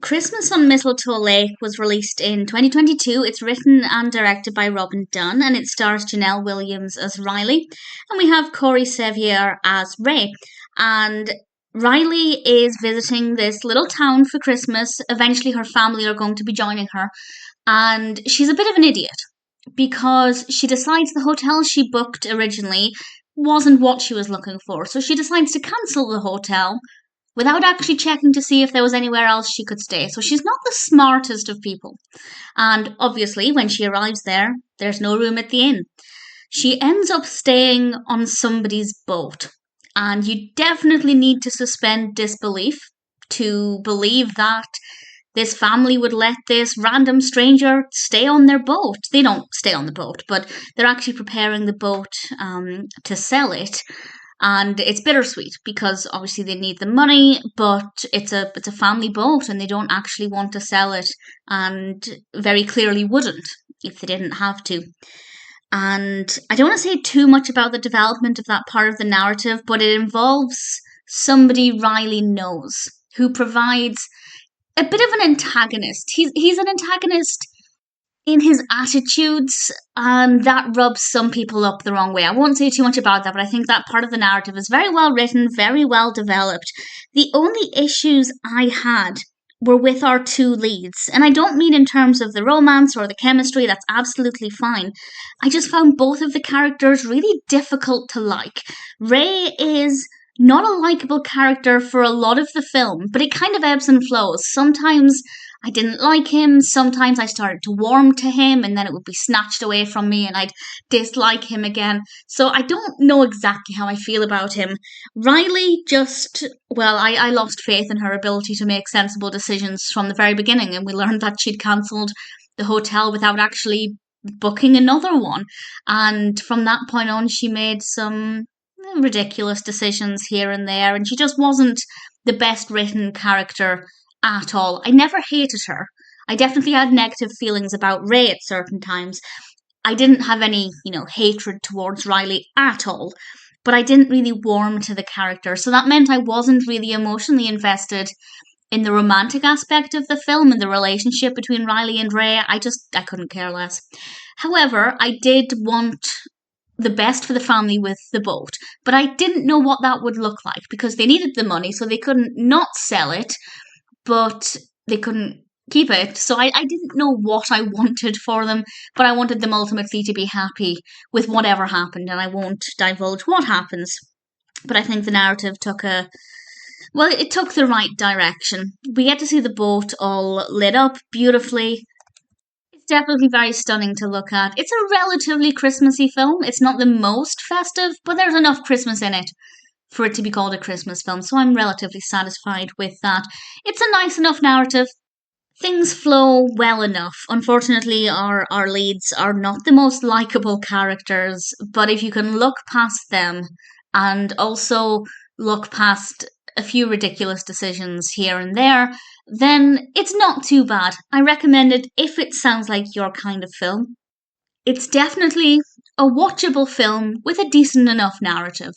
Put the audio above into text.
Christmas on Mistletoe Lake was released in 2022. It's written and directed by Dunne, and it stars Genelle Williams as Reilly. And we have Corey Sevier as Ray. And Reilly is visiting this little town for Christmas. Eventually, her family are going to be joining her. And she's a bit of an idiot because she decides the hotel she booked originally wasn't what she was looking for. So she decides to cancel the hotel without actually checking to see if there was anywhere else she could stay. So she's not the smartest of people. And obviously, when she arrives there, there's no room at the inn. She ends up staying on somebody's boat. And you definitely need to suspend disbelief to believe that this family would let this random stranger stay on their boat. They don't stay on the boat, but they're actually preparing the boat to sell it. And it's bittersweet because obviously they need the money, but it's a family boat and they don't actually want to sell it, and very clearly wouldn't if they didn't have to. And I don't want to say too much about the development of that part of the narrative, but it involves somebody Reilly knows who provides a bit of an antagonist. He's an antagonist in his attitudes, and that rubs some people up the wrong way. I won't say too much about that, but I think that part of the narrative is very well written, very well developed. The only issues I had were with our two leads, and I don't mean in terms of the romance or the chemistry, that's absolutely fine. I just found both of the characters really difficult to like. Ray is not a likable character for a lot of the film, but it kind of ebbs and flows. Sometimes I didn't like him, sometimes I started to warm to him, and then it would be snatched away from me and I'd dislike him again. So I don't know exactly how I feel about him. Reilly I lost faith in her ability to make sensible decisions from the very beginning, and we learned that she'd cancelled the hotel without actually booking another one. And from that point on, she made some ridiculous decisions here and there, and she just wasn't the best written character at all. I never hated her. I definitely had negative feelings about Ray at certain times. I didn't have any, hatred towards Reilly at all, but I didn't really warm to the character. So that meant I wasn't really emotionally invested in the romantic aspect of the film and the relationship between Reilly and Ray. I couldn't care less. However, I did want the best for the family with the boat, but I didn't know what that would look like because they needed the money, so they couldn't not sell it, but they couldn't keep it. So I didn't know what I wanted for them, but I wanted them ultimately to be happy with whatever happened, and I won't divulge what happens. But I think the narrative it took the right direction. We get to see the boat all lit up beautifully. It's definitely very stunning to look at. It's a relatively Christmassy film. It's not the most festive, but there's enough Christmas in it for it to be called a Christmas film, so I'm relatively satisfied with that. It's a nice enough narrative. Things flow well enough. Unfortunately, our leads are not the most likable characters, but if you can look past them and also look past a few ridiculous decisions here and there, then it's not too bad. I recommend it if it sounds like your kind of film. It's definitely a watchable film with a decent enough narrative.